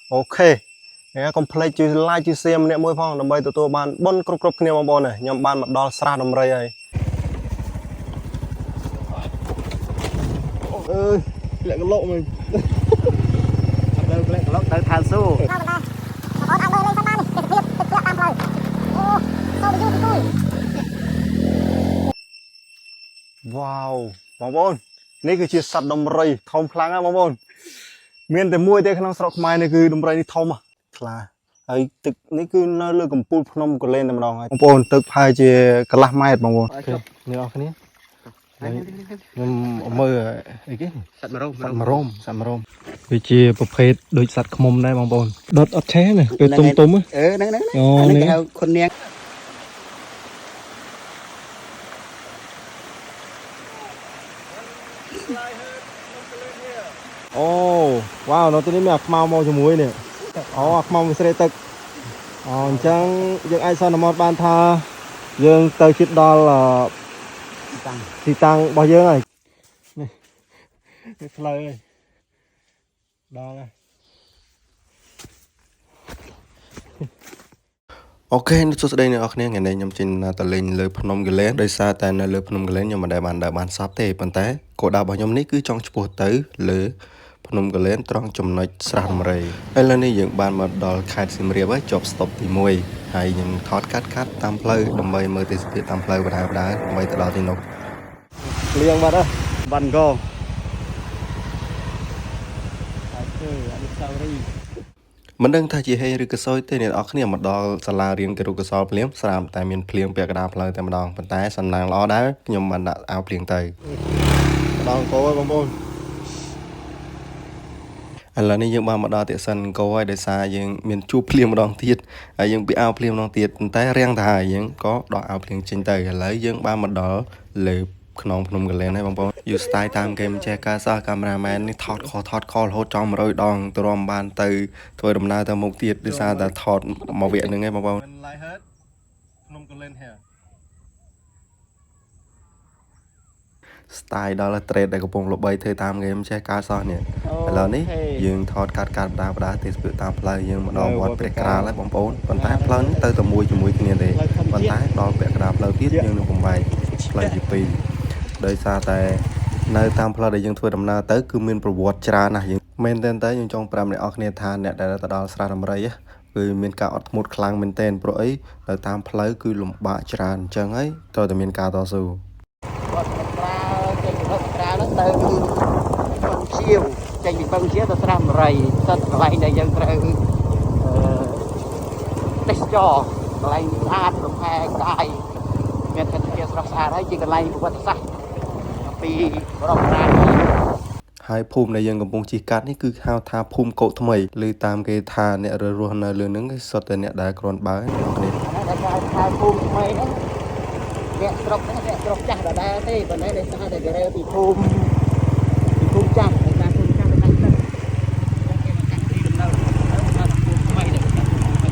ok nghe complete chữ like chữ xem nè môi phong làm bay tụi tôi ban bon cục kia mà bon này nhầm ban mặt đo sra đầm rây ấy ơi lại cái lộ mình lại cái lộ tới than su wow bong bon នេះគឺជាសត្វដំរីធំខ្លាំងណាស់បងប្អូនមានតែមួយទេក្នុងស្រុកខ្មែរនេះគឺដំរីនេះធំខ្លាហើយទឹកនេះគឺនៅលើកំពូលភ្នំកលែនតែម្ដងហើយបងប្អូនទឹកប្រហែលជាកន្លះម៉ែត្របងប្អូននេះអរគ្នាខ្ញុំមើលអីគេសត្វមរោមវាជាប្រភេទដូចសត្វឃ្មុំដែរបងប្អូនដុតអត់ឆេះណាពេលទុំហ្នឹងគេហៅខុននាងអូវ៉ាវនៅទីនេះមានអាខ្មៅមកជាមួយនេះអូអាខ្មៅវាស្រែទឹកអូអញ្ចឹងយើងអាចសន្មតបានថាយើងទៅជិតដល់ទីតាំងរបស់យើងហើយនេះផ្លូវហើយដល់ហើយអូខេសួស្តីអ្នកនរគ្នាថ្ងៃនេះខ្ញុំចេញទៅលេងលើភ្នំកលែនដោយសារតែនៅលើភ្នំកលែនខ្ញុំមិនដែលបានដើរបានសពទេប៉ុន្តែគោលដៅរបស់ខ្ញុំនេះគឺចង់ឆ្ពោះទៅលើភ្នំកលែនត្រង់ចំណុចស្រះដំរីឥឡូវនេះយើងបានមកដល់ខេត្តសៀមរាបហើយជាប់ស្តុបទី1ហើយយើងថតកាត់តាមផ្លូវដើម្បីមើលទេសភាពតាមផ្លូវបណ្ដាដើម្បីទៅដល់ទីនោះលៀងបាត់ហើយបាត់កោមិនដឹងថាជាហេឬក៏សោយទេអ្នកនរគ្នាមកដល់សាលារៀនគរុកសលភ្លាមស្រាមតែមានភ្លៀងពាក់កណ្ដាលផ្លូវតែម្ដងប៉ុន្តែសំណាងល្អដែរខ្ញុំបានដាក់អាវភ្លៀងទៅម្ដងកោបងប្អូនឥឡូវនេះយើងបានមកដល់ទាក់សិនកោហើយដោយសារយើងមានជួបភ្លៀងម្ដងទៀតហើយយើងពាក់អាវភ្លៀងម្ដងទៀតប៉ុន្តែរាំងទៅហើយយើងក៏ដកអាវភ្លៀងចេញទៅឥឡូវយើងបានមកដល់លើខ្នងភ្នំកលែនហើយបងប្អូនយូ style តាមគេមិនចេះការសោះកាមេរ៉ាមែននេះថតខរហូតចង់100ដងទ្រាំបានទៅធ្វើដំណើរទៅមុខទៀតដោយសារតែថតមកវគ្គហ្នឹងឯងបងប្អូន Live Heard ភ្នំកលែន here style ដល់ trade ដែលកំពុងល្បីធ្វើតាមគេមិនចេះការសោះនេះឥឡូវនេះយើងថតកាត់បដាទេសភាពតាមផ្លូវយើងមកដល់វត្តព្រះក្រាលហើយបងប្អូនប៉ុន្តែផ្លូវនេះទៅតែជាមួយគ្នាទេប៉ុន្តែដល់ព្រះក្រាលផ្លូវទៀតយើងនឹងបំបែកផ្លូវទី2ដោយសារតែនៅតាមផ្លូវដែលយើងធ្វើដំណើរទៅគឺមានប្រវត្តិច្រើនណាស់យើងមែនតើយើងចង់ប្រាប់អ្នកនរគ្នាថាអ្នកដែលទៅដល់ស្រះដំរីគឺមានការអត់ធ្មត់ខ្លាំងមែនទែនព្រោះអីនៅតាមផ្លូវគឺលំបាកច្រើនអញ្ចឹងហើយត្រូវតែមានការតស៊ូគាត់ប្រើចេញពីបឹងក្រាលទៅបឹងជាវចេញពីបឹងជាវទៅស្រះដំរីសិតកន្លែងដែលយើងត្រូវទេសចរកន្លែងស្អាតរំហែកាយមានធនធានស្រស់ស្អាតហើយជាកន្លែងប្រវត្តិសាស្ត្រពីរំរានហើយភូមិដែលយើងកំពុងជិះកាត់នេះគឺហៅថាភូមិកោកថ្មីឬតាមគេថាអ្នករស់នៅលើនឹងសុទ្ធតែអ្នកដែលគ្រាន់បើអ្នកនេះដែលថាភូមិថ្មីហ្នឹងអ្នកស្រុកហ្នឹងអ្នកស្រុកចាស់ដដែលទេប៉ុន្តែដោយសារតែគេរើពីភូមិចាស់ដោយសារភូមិចាស់ទៅដល់ទឹកគេមកកាត់ទីដំណើរថាភូមិថ្មីដែលគេកាត់ភូមិថ្មី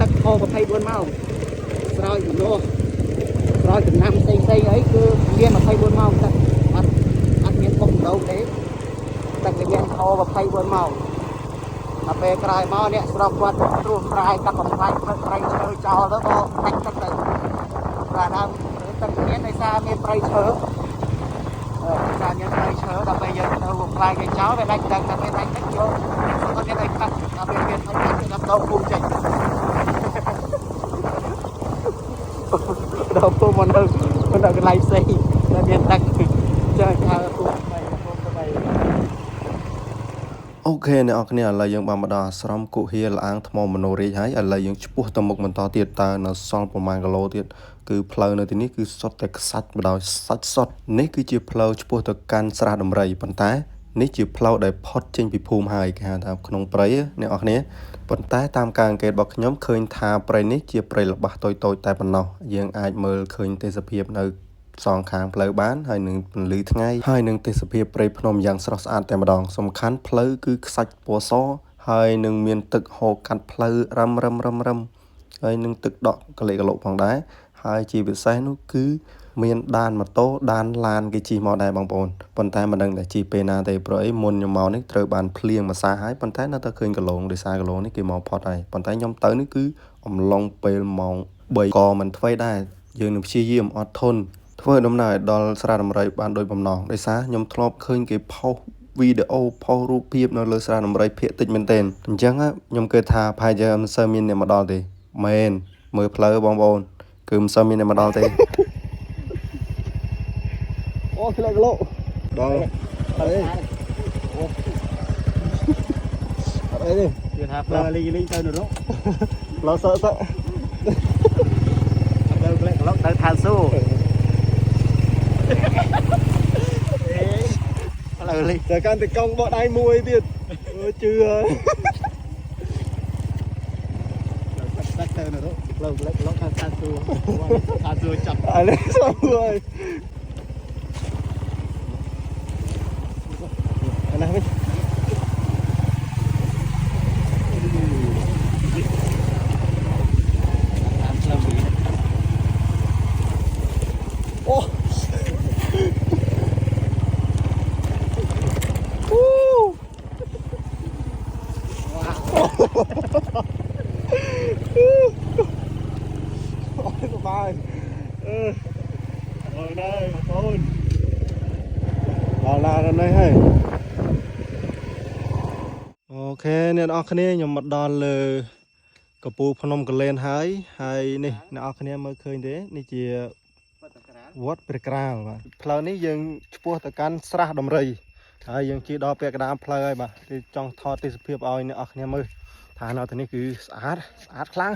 ទឹកខ24ម៉ោងស្រោចជំនួសស្រោចចំណាំផ្សេងអីគឺមាន24ម៉ោងទឹកអត់មានពុកម្ដងទេទឹកវាមានខ24ម៉ោងដល់ពេលក្រោយមកអ្នកស្រុកគាត់ត្រួសត្រាយកាត់បំផ្លាញព្រៃឈើចោលទៅក៏ដាច់ទឹកទៅព្រោះដើមទឹកមានដោយសារមានព្រៃឈើដល់ពេលយើងទៅបំផ្លាញគេចោលវាដាច់ទឹកតែពេលដាច់ទឹកយកគាត់មានឲ្យកាត់ដល់ពេលមានឲ្យកាត់ដល់ដងភូមិចេញដល់ពុំមកនៅកន្លែងផ្សេងតែមានទឹកចាស់ថាពុំអូខេអ្នកនរគ្នាឥឡូវយើងបានមកដល់អាស្រមគុហាលាងថ្មមនោរាជហើយឥឡូវយើងឆ្ពោះទៅមុខបន្តទៀតតើនៅសល់ប្រមាណគីឡូទៀតគឺផ្លូវនៅទីនេះគឺសុទ្ធតែខ្សាច់បណ្ដោយសាច់សុទ្ធនេះគឺជាផ្លូវឆ្ពោះទៅកាន់ស្រះដំរីប៉ុន្តែនេះជាផ្លូវដែលផុតចេញពីភូមិហើយគេហៅថាក្នុងព្រៃអ្នកនរគ្នាប៉ុន្តែតាមការអង្កេតរបស់ខ្ញុំឃើញថាព្រៃនេះជាព្រៃល្បាស់តូចតែប៉ុណ្ណោះយើងអាចមើលឃើញទេសភាពនៅសងខាងផ្លូវបានហើយនឹងពន្លឺថ្ងៃហើយនឹងទេសភាពព្រៃភ្នំយ៉ាងស្រស់ស្អាតតែម្ដងសំខាន់ផ្លូវគឺខ្សាច់ពណ៌ស ហើយនឹងមានទឹកហូរកាត់ផ្លូវរឹមហើយនឹងទឹកដក់កលេកកលោកផងដែរហើយជាពិសេសនោះគឺមានដានម៉ូតូដានឡានគេជិះមកដែរបងប្អូនប៉ុន្តែមិនដឹងតែជិះពេលណាទេព្រោះអីមុនខ្ញុំមកនេះត្រូវបានភ្លៀងមួយសាហើយប៉ុន្តែនៅតែឃើញកន្លងដោយសារកន្លងនេះគេមកផុតហើយប៉ុន្តែខ្ញុំទៅនេះគឺអំឡុងពេលម៉ោង3ក៏មិនធ្វើដែរយើងនឹងព្យាយាមអត់ធន់ធ្វើដំណើរដល់ស្រះដំរីបានដោយបំណងដោយសារខ្ញុំធ្លាប់ឃើញគេផុសវីដេអូផុសរូបភាពនៅលើស្រះដំរីភាគតិចមែនទែនអញ្ចឹងខ្ញុំគិតថាប្រហែលជាមិនសូវមានអ្នកមកដល់ទេមែនមើលផ្លូវបងប្អូនគឺមិនសូវមានអ្នកមកដល់ទេអូស្លេកលោកដល់អីអីនេះគឺថាផ្លូវលីទៅនរកផ្លូវសើទៅក្លែកលោកទៅថាស៊ូផ្លូវលីតែកាន់តែកង់បោះដៃមួយទៀតជឿទៅនរកផ្លូវក្លែកលោកថាស៊ូចាប់អីស៊ូហើយណាវិញអូសបាយអូនហើយបងប្អូនដល់ឡាននេះហើយអូខេអ្នកនរគ្នាខ្ញុំមកដល់លើកំពូលភ្នំកលែនហើយនេះអ្នកនរគ្នាមើលឃើញទេនេះជាវត្តព្រះក្រាលបាទផ្លូវនេះយើងឆ្ពោះទៅកាន់ស្រះដំរីហើយយើងជិះដល់ពាក់កណ្ដាលផ្លូវហើយបាទគឺចង់ថតទេសភាពឲ្យអ្នកនរគ្នាមើលថានៅទីនេះគឺស្អាតខ្លាំង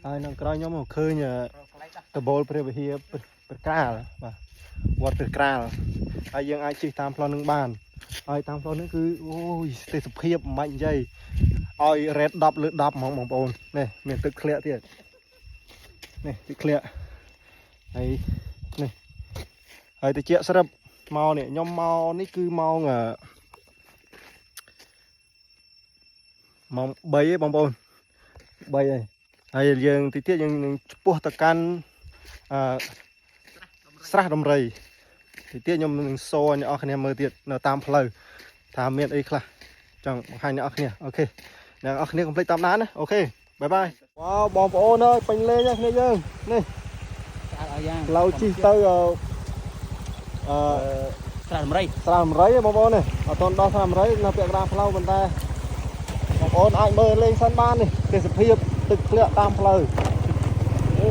ហើយនៅក្រោយខ្ញុំឃើញតបូលព្រះវិហារព្រះក្រាលបាទវត្តព្រះក្រាលហើយយើងអាចជិះតាមផ្លូវនឹងបានហើយតាមផ្លូវនេះគឺអូយទេសភាពមិនបាច់និយាយឲ្យ red 10 លើ 10 ហ្មងបងប្អូននេះមានទឹកធ្លាក់ទៀតនេះទឹកធ្លាក់ហើយនេះហើយតិចស្រាប់មកនេះខ្ញុំមកនេះគឺម៉ោង3ឯងបងប្អូន3ហើយយើងតិចទៀតយើងនឹងឆ្ពោះទៅកាន់ស្រះដំរីតិចទៀតខ្ញុំនឹងសូអ្នកនរគ្នាមើលទៀតនៅតាមផ្លូវថាមានអីខ្លះចង់បង្ហាញអ្នកនរគ្នាអូខេអ្នកនរគ្នាកុំភ្លេចតាមដានណាអូខេបាយវ៉ាវបងប្អូនអើយពេញលេងគ្នាយើងនេះផ្លូវជិះទៅស្រះដំរីបងប្អូននេះអត់ទាន់ដល់ស្រះដំរីនៅពាក់កណ្ដាលផ្លូវប៉ុន្តែបងប្អូនអាចមើលលេងសិនបាននេះទេសភាពទឹកធ្លាក់តាមផ្លូវអូ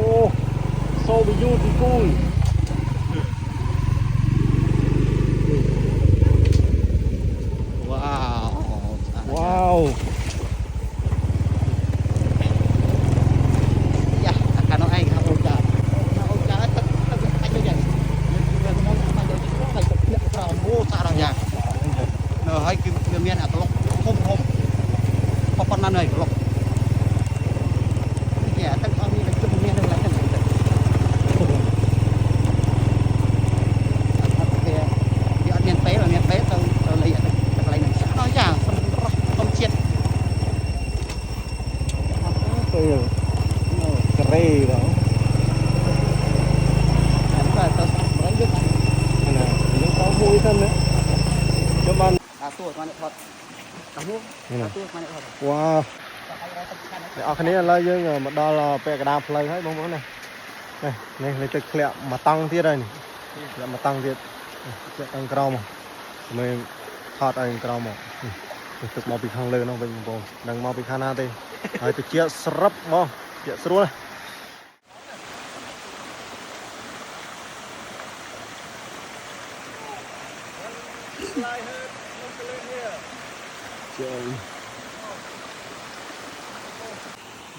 so beautiful វ៉ាវយ៉ាអាកានោះឯងអូចាទឹកអាចដូចយ៉ាងវាមកមកដូចទឹកធ្លាក់ក្រោមអូសារយ៉ាងនៅហើយគឺវាមានអាក្លុកធំប៉ុណ្ណាហើយក្លុកយ៉ាទឹកអស់នេះជុំមាននៅឡើយទឹកវាអត់មានពេលទៅលៃអាទឹកកន្លែងហ្នឹងអស់យ៉ាងធម្មជាតិពេលក្រេបងទៅស្រះដំរីយើងណាយើងទៅមួយសិនណាខ្ញុំបានអាទួស្មានថតដល់នោះអាទួស្មានថតវ៉ាអ្នកនរគ្នាឥឡូវយើងមកដល់ពាក់កណ្ដាលផ្លូវហើយបងប្អូនណានេះទឹកធ្លាក់មកតង់ទៀតហើយនេះធ្លាក់មកតង់ទៀតធ្លាក់ខាងក្រោមមើលថតឲ្យក្រោមមកទឹកមកពីខាងលើនោះវិញបងប្អូនដឹងមកពីខាងណាទេហើយទៅជាស្រាប់មកជាស្រួល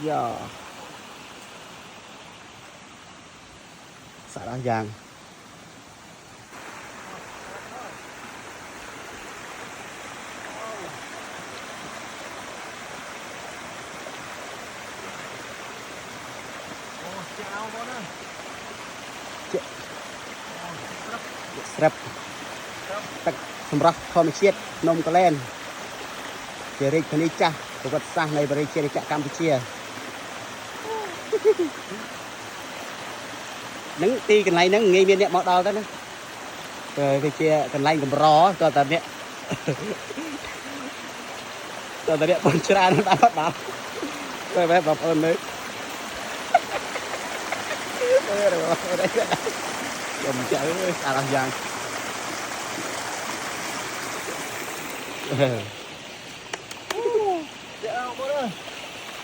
យ៉ាសារយ៉ាង ស្រាប់ទឹកសម្រាប់ធម្មជាតិនំកលែនជារាជធានីចាស់ ប្រវត្តិសាស្ត្រនៃបរិជារាជកម្ពុជានឹងទីកន្លែងហ្នឹងងាយមានអ្នកមកដល់ទៅណាវាជាកន្លែងកម្រតើតាអ្នកតើតាអ្នកបងច្រើនដល់ដល់បែបបងប្អូនមើលខ្ញុំចៅអារម្មណ៍យ៉ាង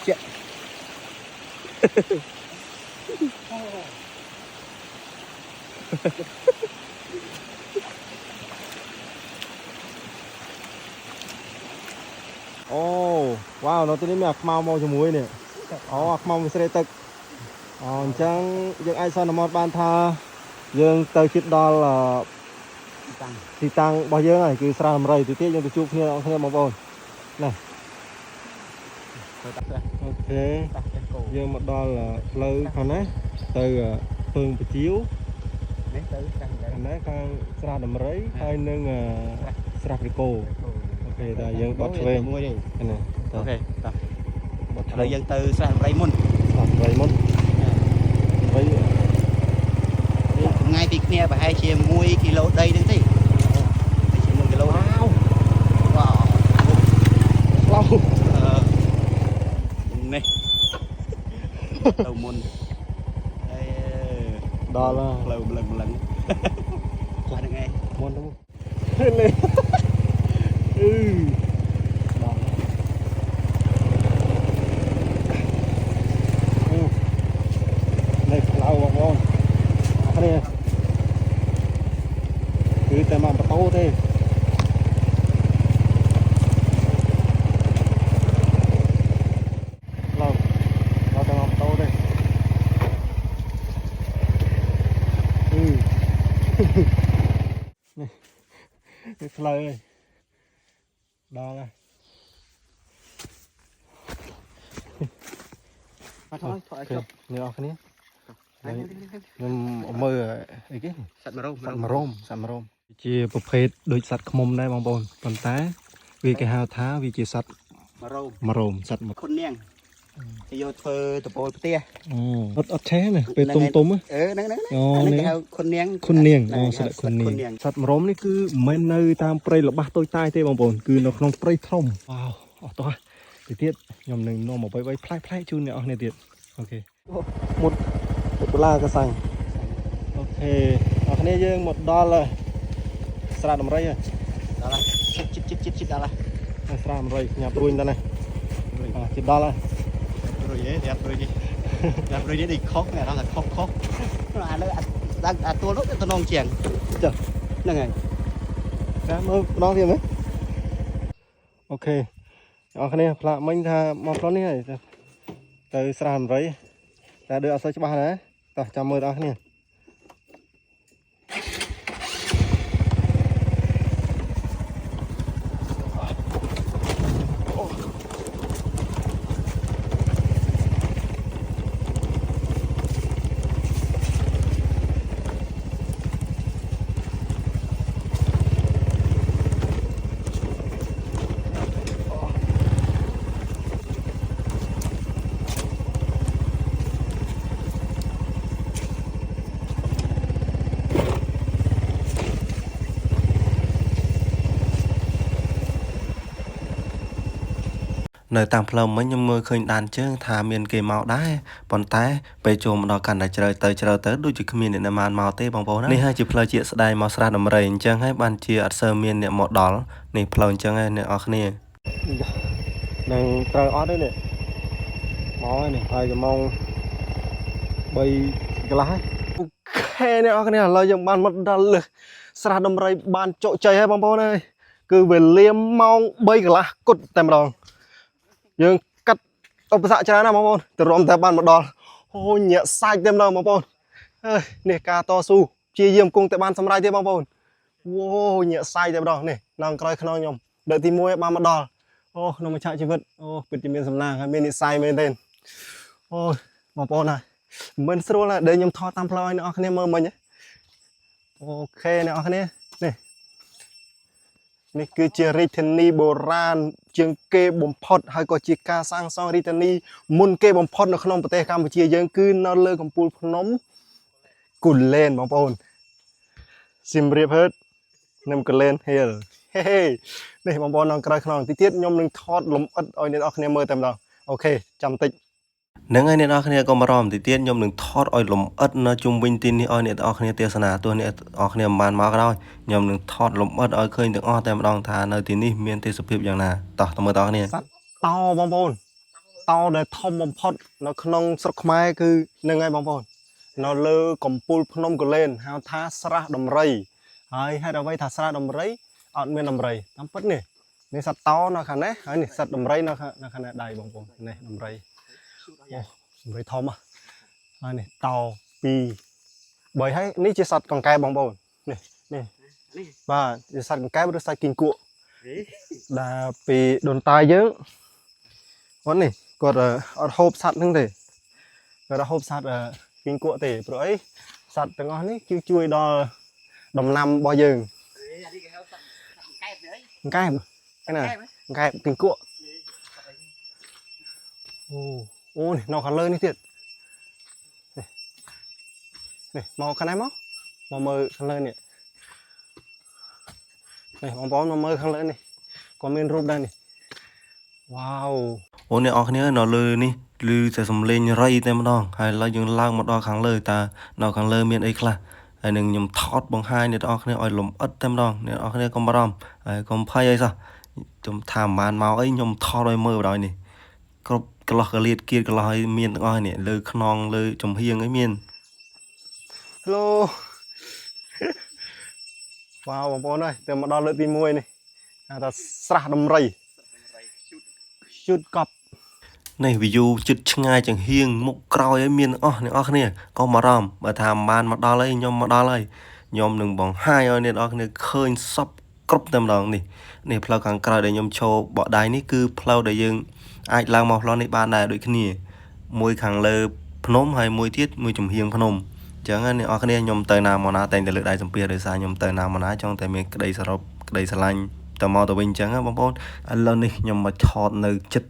ជាអូវ៉ាវនៅទីនេះមានអាខ្មៅមកជាមួយនេះអូអាខ្មៅវាស្រែទឹកអូអញ្ចឹងយើងអាចសន្មតបានថាយើងទៅជិតដល់ទីតាំងរបស់យើងហើយគឺស្រះដំរីទីទៀតយើងទៅជួបគ្នាបងប្អូននេះអូខេយើងមកដល់ផ្លូវខាងនេះទៅពើងបជាវនេះទៅខាងនេះខាងស្រះដំរីហើយនឹងស្រះព្រីកូអូខេតែយើងបត់ឆ្វេងមួយទេនេះអូខេតោះឥឡូវយើងទៅស្រះដំរីមុនដំរីមុនដំរីចម្ងាយពីគ្នាប្រហែលជា1គីឡូដីហ្នឹងទេជា1គីឡូវ៉ាវឡៅនេះទៅមុនដល់ផ្លូវម្លឹងខ្លះហ្នឹងឯងមុនទៅនេះនេះផ្លូវបងប្អូននេះគឺតែមកបតោទេเราจะมาบតោទេនេះផ្លូវដល់ហើយមកថយថយចុះនេះអរគ្នាខ្ញុំមើលអីគេសត្វមរោមសត្វមរោមជាប្រភេទដូចសត្វឃ្មុំដែរបងប្អូនប៉ុន្តែវាគេហៅថាវាជាសត្វមរោមសត្វខុននាងគេយកធ្វើតពោលផ្ទះអត់ឆេះណាពេលទុំហ្នឹងអូនេះគេហៅខុននាងសត្វខុននាងសត្វមរោមនេះគឺមិនមែននៅតាមព្រៃល្បាស់តូចតាចទេបងប្អូនគឺនៅក្នុងព្រៃធំវ៉ាវអស់តោះទៅទៀតខ្ញុំនឹងនាំអ្វីៗប្លែកៗជូនអ្នកនរគ្នាទៀតអូខេមុតដុល្លារកសាំងអូខេអ្នកគ្នាយើងមកដល់ស្រះដំរីហើយដល់ហើយជិតដល់ហើយស្រះដំរីញ៉ាំរួញដល់ណាជិតដល់ហើយរួយទេញ៉ាំរួយនេះនេះខុសនេះដល់តែខុសអាលើអាទួលនោះទៅនងជាងចុះហ្នឹងហើយចាំមើលម្ដងទៀតមើលអូខេអ្នកគ្នាផ្លាកមិញថាមកផ្លូវនេះហើយទៅស្រះដំរីតែដូចអត់សូវច្បាស់ណាតោះចាំមើលដល់គ្នានៅតាមផ្លូវមិញខ្ញុំមើលឃើញដានជើងថាមានគេមកដែរប៉ុន្តែពេលចូលមកដល់កាន់តែជ្រៅទៅដូចជាគ្មានអ្នកណាមកទេបងប្អូននេះហើយជាផ្លូវជាក់ស្ដែងមកស្រះដំរីអញ្ចឹងហើយបានជាអត់សូវមានអ្នកមកដល់នេះផ្លូវអញ្ចឹងហើយអ្នកនរគ្នានឹងត្រូវអត់ទេនេះមកហើយនេះហើយម៉ោង3កន្លះហើយអូខេអ្នកនរគ្នាឥឡូវយើងបានមកដល់ស្រះដំរីបានជោគជ័យហើយបងប្អូនអើយគឺវេលាម៉ោង3កន្លះគត់តែម្ដងយើងកាត់ឧបសគ្គច្រើនណាស់បងប្អូនទៅរំតែបានមកដល់អូញាក់សាច់តែម្ដងបងប្អូនអើយនេះការតស៊ូព្យាយាមគង់តែបានសម្រេចទេបងប្អូនអូញាក់សាច់តែម្ដងនេះនៅក្រោយខ្នងខ្ញុំដេកទី1បានមកដល់អូក្នុងមួយឆាកជីវិតអូពិតជាមានសំណាងហើយមាននិស្ស័យមែនទេអូបងប្អូនណាមិនស្រួលណាស់ដែលខ្ញុំថតតាមផ្លូវឲ្យអ្នកនរគ្នាមើលមិញអូខេអ្នកនរគ្នានេះ นี่คือเจริญนีโบราณจึงเก็บ่มพอดให้ก็จีการสร้างซองริทนีมุนเก็บ่มพอดในขนมประเทศกัมพูชียังคือนอนเลือกของปูพนมกุลเล่นบางปอนซิมเรียบเฮิร์ดนำกุลเล่นเฮลเฮ้นี่บางปอนนอนกระไรขนมติเตียยมหนึ่งทอดลมอัดเอาเนี่ยเอาคะแนนมือเต็มดอกโอเคจำติด នឹងហើយអ្នកនរគ្នាក៏មករំតិទៀតខ្ញុំនឹងថតឲ្យលំអិតនៅជុំវិញទីនេះឲ្យអ្នកនរគ្នាទេសនាទោះអ្នកនរគ្នាមិនបានមកក៏ដោយខ្ញុំនឹងថតលំអិតឲ្យឃើញទាំងអស់តែម្ដងថានៅទីនេះមានទេសភាពយ៉ាងណាតោះទៅមើលតើគ្នា សត្វតោបងប្អូនតោដែលធំបំផុតនៅក្នុងស្រុកខ្មែរគឺនឹងហើយបងប្អូននៅលើកំពូលភ្នំកលែនហៅថាស្រះដំរីហើយហេតុអ្វីថាស្រះដំរីអត់មានដំរីតាមពិតនេះនេះសត្វតោនៅខាងនេះហើយនេះសត្វដំរីនៅខាងនេះដៃបងប្អូននេះដំរីអូដំរីធំហើយនេះតោ2 3ហើយនេះជាសត្វកង្កែបបងប្អូននេះបាទជាសត្វកង្កែបឬសត្វគីងគក់ដែលពីដូនតាយើងគាត់នេះគាត់អត់ហូបសត្វហ្នឹងទេគាត់ហូបសត្វគីងគក់ទេព្រោះអីសត្វទាំងអស់នេះគឺជួយដល់ដំណាំរបស់យើងកង្កែបឯណាកង្កែបគីងគក់អូនេះនៅខាងលើនេះទៀតនេះមកខាងនេះមកមើលខាងលើនេះបងប្អូនមកមើលខាងលើនេះក៏មានរូបដែរនេះវ៉ាវ អូអ្នកនរគ្នានៅលើនេះឮតែសំឡេងរៃតែម្ដងហើយឥឡូវយើងឡើងមកដល់ខាងលើតើនៅខាងលើមានអីខ្លះហើយនឹងខ្ញុំថតបង្ហាញអ្នកនរគ្នាឲ្យលំអិតតែម្ដងអ្នកនរគ្នាកុំបារម្ភហើយកុំភ័យអីសោះខ្ញុំថាមិនបានមកអីខ្ញុំថតឲ្យមើលបណ្ដោយនេះគ្រប់កន្លោះកលៀតគៀតកន្លោះឲ្យមានទាំងអស់នេះលើខ្នងលើចំហៀងឲ្យមាន Hello វ៉ាវបងប្អូនអើយទៅមកដល់លើកទី1នេះហៅថាស្រះដំរីជូតកប់ នេះ view ចិត្តឆ្ងាយចង្ហៀងមុខក្រោយឲ្យមានទាំងអស់អ្នកនរគ្នាកុំបារម្ភបើថាមិនបានមកដល់អីខ្ញុំមកដល់ហើយខ្ញុំនឹងបង្ហាញឲ្យអ្នកនរគ្នាឃើញសពគ្រប់តែម្ដងនេះផ្លូវខាងក្រោយដែលខ្ញុំឈរបកដៃនេះគឺផ្លូវដែលយើងអាចឡើងមកផ្លូវនេះបានដែរដូចគ្នាមួយខាងលើភ្នំហើយមួយទៀតមួយចំហៀងភ្នំអញ្ចឹងអ្នកនរគ្នាខ្ញុំទៅណាមកណាតែងតែលើកដៃសំពះដោយសារខ្ញុំទៅណាមកណាចង់តែមានក្តីសរុបក្តីស្រឡាញ់ទៅមកទៅវិញអញ្ចឹងបងប្អូនឥឡូវនេះខ្ញុំមកថតនៅចិត្ត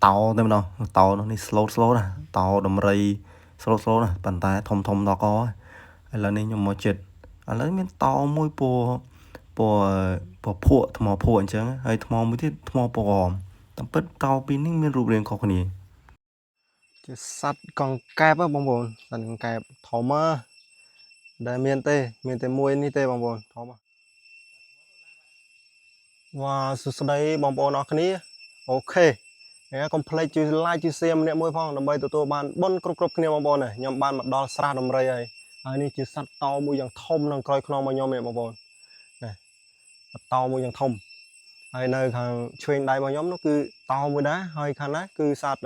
តោតែម្ដងតោនោះនេះ slow ណាតោដំរី slow ណាប៉ុន្តែធំដល់កឥឡូវនេះខ្ញុំមកចិត្តឥឡូវមានតោមួយពណ៌ភក់ថ្មភក់អញ្ចឹងហើយថ្មមួយទៀតថ្មពណ៌រមតាមពិតតោពីរនេះមានរូបរាងខុសគ្នាជាសត្វកង្កែបបងប្អូនសត្វកង្កែបធំដែលមានតែមួយនេះទេបងប្អូនធំវ៉ាសួស្ដីបងប្អូនអរគ្នាអូខេកុំភ្លេចជួយ like ជួយ share ម្នាក់មួយផងដើម្បីទទួលបានបុណ្យគ្រប់គ្នាបងប្អូនខ្ញុំបានមកដល់ស្រះដំរីហើយនេះជាសត្វតោមួយយ៉ាងធំនៅក្រោយខ្នងរបស់ខ្ញុំនេះបងប្អូននេះសត្វតោមួយយ៉ាងធំហើយនៅខាងឆ្វេងដៃរបស់ខ្ញុំនោះគឺតោមួយដែរហើយខាងណាគឺសត្វ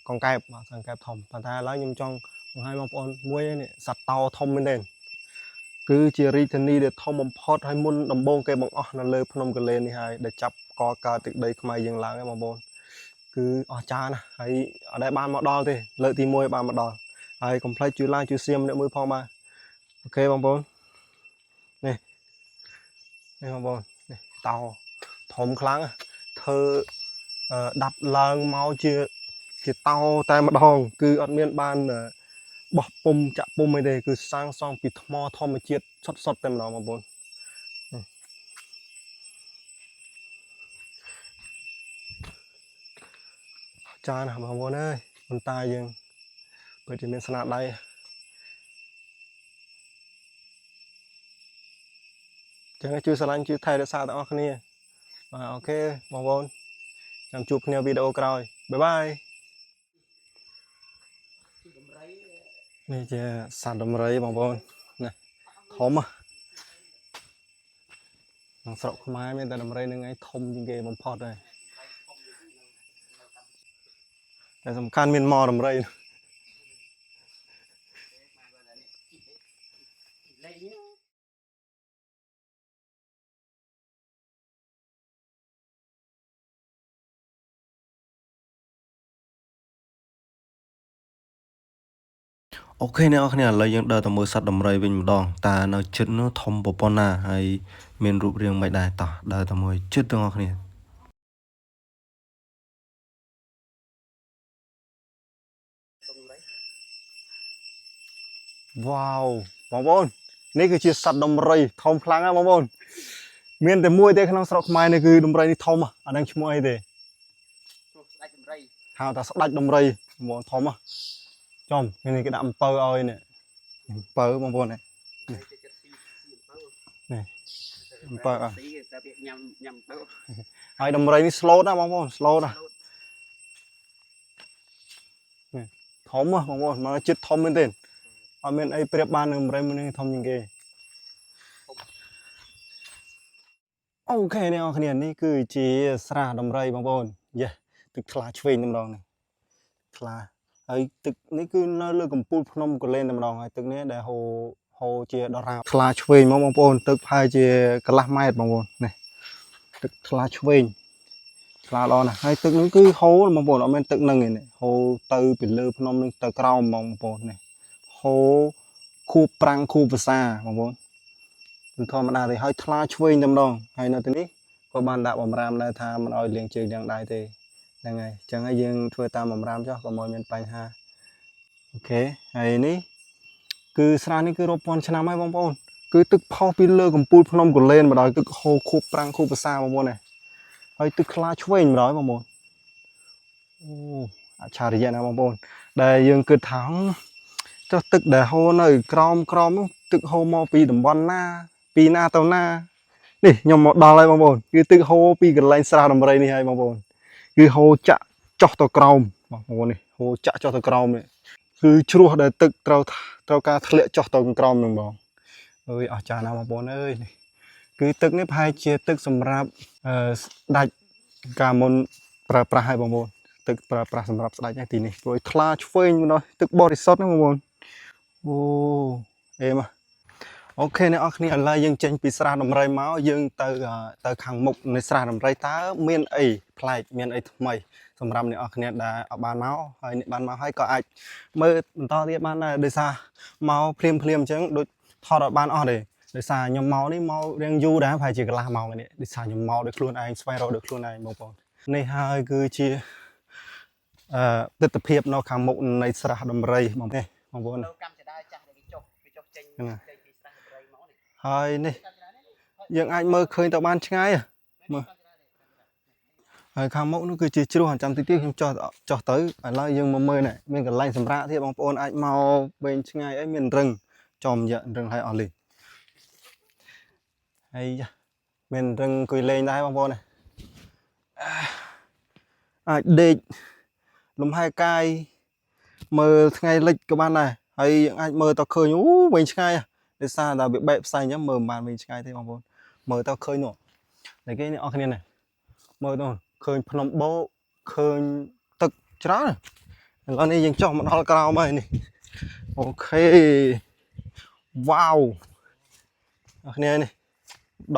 កង្កែបបាទកង្កែបធំប៉ុន្តែឥឡូវខ្ញុំចង់បង្ហាញបងប្អូនមួយនេះសត្វតោធំមែនទេគឺជារាជធានីដែលធំបំផុតហើយមុនដំបូងគេបង្អស់នៅលើភ្នំកលែននេះហើយដែលចាប់កកើតទឹកដីខ្មែរយើងឡើងហ្នឹងបងប្អូនគឺអស្ចារ្យណាស់ហើយអត់ដែលបានមកដល់ទេលើកទី1បានមកដល់ហើយកុំភ្លេចជួយ like ជួយ share ម្នាក់មួយផងបាទអូខេបងប្អូននេះបងប្អូននេះតោធំខ្លាំងធ្វើដាប់ឡើងមកជាតោតែម្ដងគឺអត់មានបានបោះពុំចាក់ពុំអីទេគឺសាងសង់ពីថ្មធម្មជាតិសុទ្ធតែម្ដងបងប្អូនចាណាបងប្អូនអើយបន្តាយើងពិតជាមានស្នាដៃចឹងជួយស្រឡាញ់ជួយថែរក្សាទាំងអស់គ្នាបាទអូខេបងប្អូនចាំជួបគ្នាវីដេអូក្រោយបាយបាយនេះជាសត្វដំរីបងប្អូនណាធំក្នុងស្រុកខ្មែរមានតែដំរីនឹងឯងធំជាងគេបំផុតហើយតែសំខាន់មានមកដំរី ok nè ok nè lấy những đợt tầm mười sắt đầm rầy bình đòn ta nó chết nó thông bộ pon na hay miền rụp riêng mày đài tỏ đợt tầm mười chết tương ok nè wow បងប្អូននេះគឺជាសត្វដំរីធំខ្លាំងណាស់បងប្អូនមានតែមួយទេក្នុងស្រុកខ្មែរនេះគឺដំរីនេះធំអានឹងឈ្មោះអីទេស្ដេចដំរីហៅថាស្ដេចដំរីបងប្អូនធំចំនេះគេដាក់អំពៅឲ្យនេះអំពៅបងប្អូននេះអំពៅហើយដំរីនេះ slow ណាបងប្អូន slow ណាធំបងប្អូនមកចិត្តធំមែនទេអត់មានអីប្រៀបបាននឹងដំរីមួយនេះធំជាងគេអូខេអ្នកនរគ្នានេះគឺជាស្រះដំរីបងប្អូនយេទឹកថ្លាឆ្វេងតែម្ដងនេះថ្លាហើយទឹកនេះគឺនៅលើកំពូលភ្នំកលែនតែម្ដងហើយទឹកនេះដែលហូរជាដរាបថ្លាឆ្វេងមកបងប្អូនទឹកប្រហែលជាកន្លះម៉ែត្របងប្អូននេះទឹកថ្លាឆ្វេងថ្លាល្អណាស់ហើយទឹកនេះគឺហូរបងប្អូនអត់មែនទឹកនឹងទេហូរទៅពីលើភ្នំនឹងទៅក្រោមបងប្អូននេះហូរខួបប្រាំងខួបភាសាបងប្អូនធម្មតាទេហើយថ្លាឆ្វេងតែម្ដងហើយនៅទីនេះក៏បានដាក់បំរាមដែរថាមិនឲ្យលាងជើងលាងដៃទេហ្នឹងហើយអញ្ចឹងហើយយើងធ្វើតាមបំរាមចុះក៏មិនមានបញ្ហាអូខេហើយនេះគឺស្រះនេះគឺរាប់ពាន់ឆ្នាំហើយបងប្អូនគឺទឹកផុសពីលើកំពូលភ្នំកលែនមកដល់ទឹកហូរខួបប្រាំងខួបភាសាបងប្អូននេះហើយទឹកថ្លាឆ្វេងមកដល់បងប្អូនអូអច្ឆរិយៈណាបងប្អូនដែលយើងគិតថាចុះទឹកដែលហូរនៅក្រោមទឹកហូរមកពីតំបន់ណាពីណាទៅណានេះខ្ញុំមកដល់ហើយបងប្អូនគឺទឹកហូរពីកន្លែងស្រះដំរីនេះហើយបងប្អូនគឺហូរចាក់ចុះទៅក្រោមបងប្អូននេះហូរចាក់ចុះទៅក្រោមនេះគឺជ្រោះដែលទឹកត្រូវការធ្លាក់ចុះទៅក្រោមនឹងបងអើយអស្ចារ្យណាស់បងប្អូនអើយនេះគឺទឹកនេះប្រហែលជាទឹកសម្រាប់ស្ដេចកាលមុនប្រើប្រាស់ឲ្យបងប្អូនទឹកប្រើប្រាស់សម្រាប់ស្ដេចទីនេះព្រោះថ្លាឆ្វេងមកដល់ទឹកបរិសុទ្ធណាបងប្អូនអូអេមកអូខេអ្នកនរគ្នាឥឡូវយើងចេញពីស្រះដំរីមកយើងទៅខាងមុខនៃស្រះដំរីតើមានអីប្លែកមានអីថ្មីសម្រាប់អ្នកនរគ្នាដែលអត់បានមកហើយអ្នកបានមកហើយក៏អាចមើលបន្តទៀតបានដែរដោយសារមកភ្លាមអញ្ចឹងដូចថតអត់បានអស់ទេដោយសារខ្ញុំមកនេះមករៀងយូរដែរប្រហែលជាកន្លះម៉ោងនេះដោយសារខ្ញុំមកដោយខ្លួនឯងស្វែងរកដោយខ្លួនឯងបងប្អូននេះហើយគឺជាទស្សនភាពនៅខាងមុខនៃស្រះដំរីបងប្អូនកម្មចដាចាស់ដែលគេចុះចេញពីស្រះដំរីមកនេះហើយនេះយើងអាចមើលឃើញទៅបានឆ្ងាយមើលហើយខាងមុខនោះគឺជាជ្រោះចាំតិចទៀតខ្ញុំចុះទៅឥឡូវយើងមកមើលនេះមានកន្លែងសម្រាកទៀតបងប្អូនអាចមកវែងឆ្ងាយអីមានរឹងចំរយៈរឹងហើយអស់លេងហើយមានរឹងអង្គុយលេងដែរបងប្អូនអាចដេកលំហែកាយមើលថ្ងៃលិចក៏បានដែរហើយយើងអាចមើលទៅឃើញអូវែងឆ្ងាយដោយសារតែវាបែកផ្សែងអញ្ចឹងមើលមិនបានវែងឆ្ងាយទេបងប្អូនមើលទៅឃើញនោះតែគេអ្នកនរគ្នានេះមើលទៅឃើញភ្នំបូកឃើញទឹកច្រើនឥឡូវនេះយើងចុះមកដល់ក្រោមហើយនេះអូខេវ៉ាវអ្នកគ្នានេះ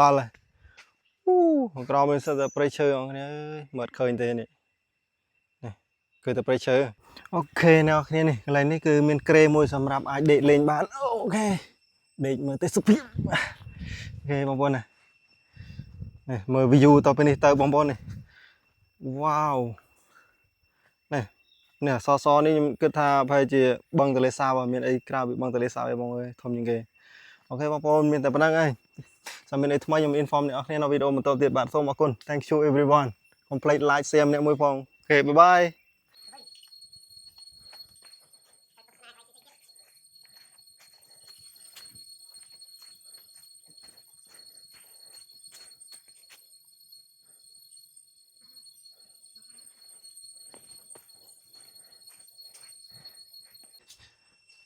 ដល់ហើយអូក្រោមនេះសិតតែព្រៃឈើអ្នកគ្នាអើយមើលឃើញទេនេះគឺតែព្រៃឈើអូខេអ្នកគ្នានេះកន្លែងនេះគឺមានក្រេមួយសម្រាប់អាចដេកលេងបានអូខេដេកមើលទេសភាពអូខេបងប្អូនណានេះមើល view តទៅនេះទៅបងប្អូននេះវ៉ាវនេះសសនេះខ្ញុំគិតថាប្រហែលជាបឹងទន្លេសាបមានអីក្រៅពីបឹងទន្លេសាបឯងបងអើយធំជាងគេអូខេបងប្អូនមានតែប៉ុណ្្នឹងហើយចាំមានអីថ្មីខ្ញុំ inform អ្នកនរគ្នានៅវីដេអូបន្តទៀតបាទសូមអរគុណ Thank you everyone complete like share ម្នាក់មួយផងអូខេ bye bye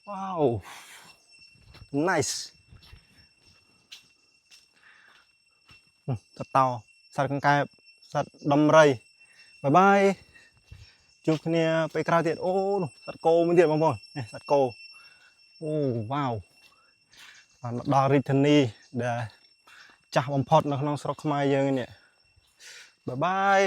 wow nice សត្វតោសត្វកង្កែបសត្វដំរីបាយបាយជួបគ្នាពេលក្រោយទៀតអូនោះសត្វគោមួយទៀតបងប្អូននេះសត្វគោអូវ៉ាវបានមកដល់រាជធានីដែលចាស់បំផុតនៅក្នុងស្រុកខ្មែរយើងនេះបាយបាយ